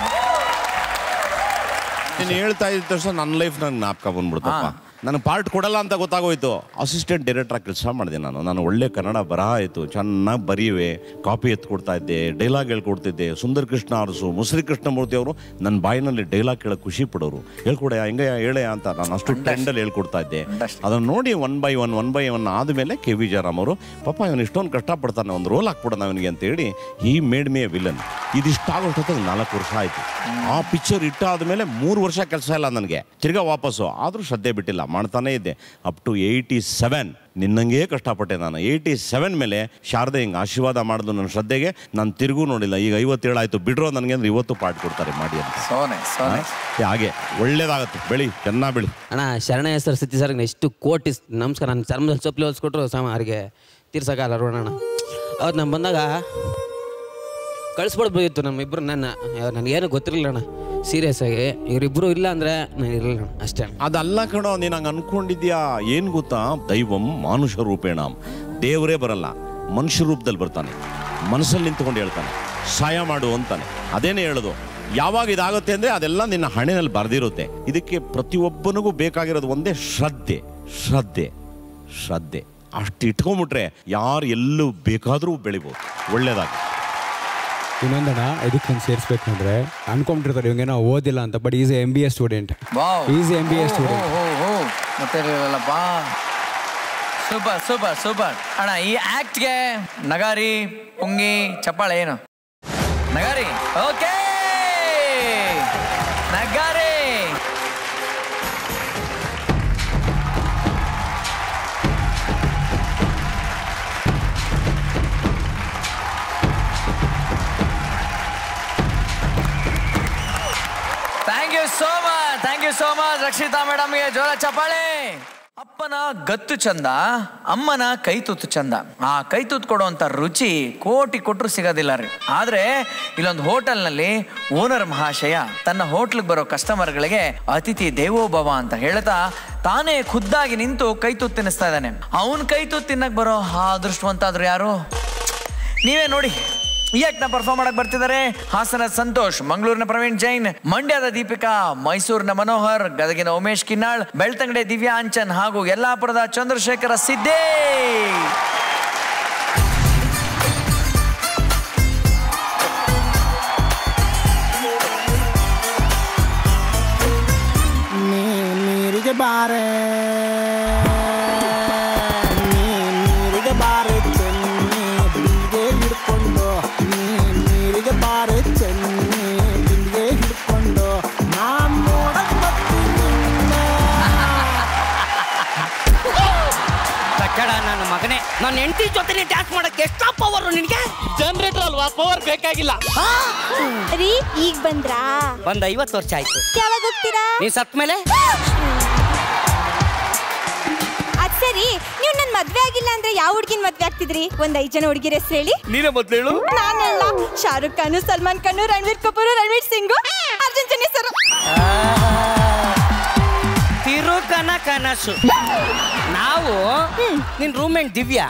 ನೀನು ಹೇಳ್ತಾ ಇದ್ದ ತಕ್ಷಣ ನನ್ನ ಲೈಫ್ ನಂಗೆ ಜ್ಞಾಪಕ ಬಂದ್ಬಿಡ್ತಪ್ಪ. ನನಗೆ ಪಾರ್ಟ್ ಕೊಡಲ್ಲ ಅಂತ ಗೊತ್ತಾಗೋಯ್ತು. ಅಸಿಸ್ಟೆಂಟ್ ಡೈರೆಕ್ಟ್ರಾಗಿ ಕೆಲಸ ಮಾಡಿದೆ ನಾನು ಒಳ್ಳೆ ಕನ್ನಡ ಬರಹ ಆಯಿತು, ಚೆನ್ನಾಗಿ ಬರೆಯುವೆ, ಕಾಪಿ ಎತ್ಕೊಡ್ತಾ ಇದ್ದೆ, ಡೈಲಾಗ್ ಹೇಳ್ಕೊಡ್ತಿದ್ದೆ. ಸುಂದರ್ ಕೃಷ್ಣ ಅರಸು, ಮುಸ್ರಿ ಕೃಷ್ಣಮೂರ್ತಿ ಅವರು ನನ್ನ ಬಾಯಿನಲ್ಲಿ ಡೈಲಾಗ್ ಕೇಳೋಕೆ ಖುಷಿ ಪಡೋರು. ಹೇಳ್ಕೊಡೆ ಹೆಂಗೆ ಹೇಳೆ ಅಂತ ನಾನು ಅಷ್ಟು ಟ್ರೆಂಡಲ್ಲಿ ಹೇಳ್ಕೊಡ್ತಾ ಇದ್ದೆ. ಅದನ್ನು ನೋಡಿ ಒನ್ ಬೈ ಒನ್ ಆದಮೇಲೆ ಕೆ ವಿ ಜಯರಾಮ್ ಅವರು, ಪಾಪ ಇವನು ಇಷ್ಟೊಂದು ಕಷ್ಟಪಡ್ತಾನೆ, ಒಂದು ರೋಲ್ ಹಾಕ್ಬಿಡೋಣ ಅವನಿಗೆ ಅಂತೇಳಿ ಈ ಮೇಡ್ ಮೇ ವಿಲನ್. ಇದಿಷ್ಟಾಗೋಷ್ಟೊತ್ತಿಗೆ 4 ವರ್ಷ ಆಯಿತು. ಆ ಪಿಕ್ಚರ್ ಇಟ್ಟಾದ್ಮೇಲೆ 3 ವರ್ಷ ಕೆಲಸ ಇಲ್ಲ ನನಗೆ, ತಿರ್ಗಾ ವಾಪಸ್ಸು. ಆದರೂ ಶ್ರದ್ಧೆ ಬಿಟ್ಟಿಲ್ಲ, ಮಾಡ್ತಾನೇ ಇದ್ದೆ ಅಪ್ ಟು 87. ನಿನ್ನಂಗೆ ಕಷ್ಟಪಟ್ಟೆ ನಾನು. 87 ಮೇಲೆ ಶಾರದೆ ಹಿಂಗೆ ಆಶೀರ್ವಾದ ಮಾಡಿದ್ರು ನನ್ನ ಶ್ರದ್ಧೆಗೆ. ನಾನು ತಿರುಗೂ ನೋಡಿಲ್ಲ. ಈಗ 57 ಆಯಿತು, ಬಿಡ್ರೋ ನನಗೆ ಅಂದ್ರೆ ಇವತ್ತು ಪಾರ್ಟ್ ಕೊಡ್ತಾರೆ ಮಾಡಿ ಅಂತ. ಹಾಗೆ ಒಳ್ಳೇದಾಗತ್ತೆ, ಬೆಳಿ ಚೆನ್ನಾಗಿ ಬೆಳಿ ಅಣ್ಣ. ಶರಣ ಸರ್ ಸತಿ ಸರ್ ಎಷ್ಟು ಕೋಟಿ ನಮಸ್ಕಾರ. ನನ್ನ ಚರ್ಮದಲ್ಲಿ ಚಪ್ಪಲಿ ಹೊಲ್ಸ್ಕೊಟ್ರು ಅವ್ರಿಗೆ ತೀರ್ಸೋಕ್ಕಾಗಲ್ಲ ರೋಣ. ಅವತ್ತು ನಾನು ಬಂದಾಗ ಕಳಿಸ್ಬಿಡ್ಬೋದಿತ್ತು ನಮ್ಮಿಬ್ರು. ನನಗೇನು ಗೊತ್ತಿರಲಿಲ್ಲ ಅಣ್ಣ, ಸೀರಿಯಸ್ ಆಗಿ. ಇವರಿಬ್ರು ಇಲ್ಲ ಅಂದ್ರೆ ನಾನು ಇರಲಿಲ್ಲ ಅಷ್ಟೇ. ಅದಲ್ಲ ಕಣೋ, ನೀನು ಹಂಗೆ ಅನ್ಕೊಂಡಿದ್ಯಾ. ಏನು ಗೊತ್ತಾ, ದೈವಂ ಮಾನುಷ ರೂಪೇಣ. ದೇವರೇ ಬರಲ್ಲ, ಮನುಷ್ಯ ರೂಪದಲ್ಲಿ ಬರ್ತಾನೆ, ಮನಸ್ಸಲ್ಲಿ ನಿಂತ್ಕೊಂಡು ಹೇಳ್ತಾನೆ, ಸಹಾಯ ಮಾಡು ಅಂತಾನೆ. ಅದೇನೇ ಹೇಳೋದು. ಯಾವಾಗ ಇದಾಗುತ್ತೆ ಅಂದರೆ ಅದೆಲ್ಲ ನಿನ್ನ ಹಣೆಯಲ್ಲಿ ಬರೆದಿರುತ್ತೆ. ಇದಕ್ಕೆ ಪ್ರತಿಯೊಬ್ಬನಿಗೂ ಬೇಕಾಗಿರೋದು ಒಂದೇ ಶ್ರದ್ಧೆ. ಅಷ್ಟು ಇಟ್ಕೊಂಡ್ಬಿಟ್ರೆ ಯಾರು ಎಲ್ಲೂ ಬೇಕಾದರೂ ಬೆಳಿಬೋದು, ಒಳ್ಳೇದಾಗಿ. ಇನ್ನೊಂದಣ್ಣ, ಇದಕ್ಕೆ ಸೇರಿಸ್ಬೇಕು ಅಂದ್ರೆ ಅನ್ಕೊಂಡ್ಬಿಟ್ಟಿರ್ತಾರೆ ಇವಂಗೇನೋ ಓದಿಲ್ಲ ಅಂತ, but is MBA student. Super ಅಣ್ಣ. ಈ ಆಕ್ಟ್ಗೆ ನಗಾರಿ, ಪುಂಗಿ, ಚಪ್ಪಾಳೆ ಏನು? ನಗಾರಿ. ಓಕೆ, ನಗಾರಿ. Thank you so much Rakshita ಮೇಡಮ್ಗೆ ಜೋರ ಚಪ್ಪಾಳೆ. ಅಪ್ಪನ ಗತ್ತು ಚಂದ, ಅಮ್ಮನ ಕೈ ತುತ್ತು ಚಂದ. ಆ ಕೈ ತುತ್ತು ಕೊಡುವಂತ ರುಚಿ ಕೋಟಿ ಕೊಟ್ಟರು ಸಿಗೋದಿಲ್ಲ ರೀ. ಆದ್ರೆ ಇಲ್ಲೊಂದು ಹೋಟೆಲ್ನಲ್ಲಿ ಓನರ್ ಮಹಾಶಯ ತನ್ನ ಹೋಟ್ಲಿಗೆ ಬರೋ ಕಸ್ಟಮರ್ಗಳಿಗೆ ಅತಿಥಿ ದೇವೋಭವ ಅಂತ ಹೇಳ್ತಾ ತಾನೇ ಖುದ್ದಾಗಿ ನಿಂತು ಕೈ ತುತ್ತು ತಿನ್ನಿಸ್ತಾ ಇದ್ದಾನೆ. ಅವನ್ ಕೈ ತುತ್ತು ತಿನ್ನಕ್ ಬರೋ ಆ ಅದೃಷ್ಟವಂತ ಆದ್ರು ಯಾರು? ನೀವೇ ನೋಡಿ. ಈ ಆಕ್ಟ್ನ ಪರ್ಫಾರ್ಮ್ ಮಾಡಕ್ ಬರ್ತಿದ್ದಾರೆ ಹಾಸನ ಸಂತೋಷ್, ಮಂಗಳೂರಿನ ಪ್ರವೀಣ್ ಜೈನ್, ಮಂಡ್ಯದ ದೀಪಿಕಾ, ಮೈಸೂರಿನ ಮನೋಹರ್, ಗದಗಿನ ಉಮೇಶ್ ಕಿನ್ನಾಳ್, ಬೆಳ್ತಂಗಡೆ ದಿವ್ಯಾ ಅಂಚನ್ ಹಾಗೂ ಯಲ್ಲಾಪುರದ ಚಂದ್ರಶೇಖರ ಸಿದ್ದೇ. ನೀರಿಗೆ ಬಾರೆ ನೀರಿಗೆ ಬಾರೆ ಚೆನ್ನಿ ಬಿಂದಿಗೆ ಹಿಡ್ಕೊಂಡು, ನೀರಿಗೆ ಬಾರೆ ಚೆನ್ನಿ ಬಿಂದಿಗೆ ಹಿಡ್ಕೊಂಡು ನಾನ್ ನೋಡಕ್ ಕಟ್ಟಡ ನನ್ನ ಮಗನೇ, ನನ್ನ ಹೆಂಡತಿ ಜೊತೆ ಡ್ಯಾನ್ಸ್ ಮಾಡಕ್ಕೆ ಎಷ್ಟ ಪವರ್ ನಿನಗೆ? ಜನರೇಟರ್ ಅಲ್ವಾ, ಪವರ್ ಬೇಕಾಗಿಲ್ಲ. ರೀ ಈಗ ಬಂದ್ರಾ? ಬಂದ 50 ವರ್ಷ ಆಯ್ತು. ಯಾವಾಗ ಹೋಗ್ತೀರಾ? ನೀ ಸತ್ ಮೇಲೆ. ಅದ್ ಸರಿ, ನೀವು ನನ್ ಮದ್ವೆ ಆಗಿಲ್ಲ ಅಂದ್ರೆ ಯಾವ ಹುಡ್ಗಿನ್ ಮದ್ವೆ ಆಗ್ತಿದ್ರಿ? ಒಂದ್ 5 ಜನ ಹುಡುಗಿರ ಹೆಸರು ಹೇಳಿ. ನೀನೇ ಮೊದ್ಲು ಹೇಳು. ನಾನಲ್ಲ, ಶಾರುಖ್ ಖಾನ್, ಸಲ್ಮಾನ್ ಖಾನ್, ರಣವೀರ್ ಕಪೂರ್, ರಣವೀರ್ ಸಿಂಗ್, ಅರ್ಜುನ್ ಜನ್ಯ ಸರ್. ತಿರುಕನ ಕನಸು. ನಾವು ನಿನ್ ರೂಮ್ಮೇಟ್ ದಿವ್ಯಾ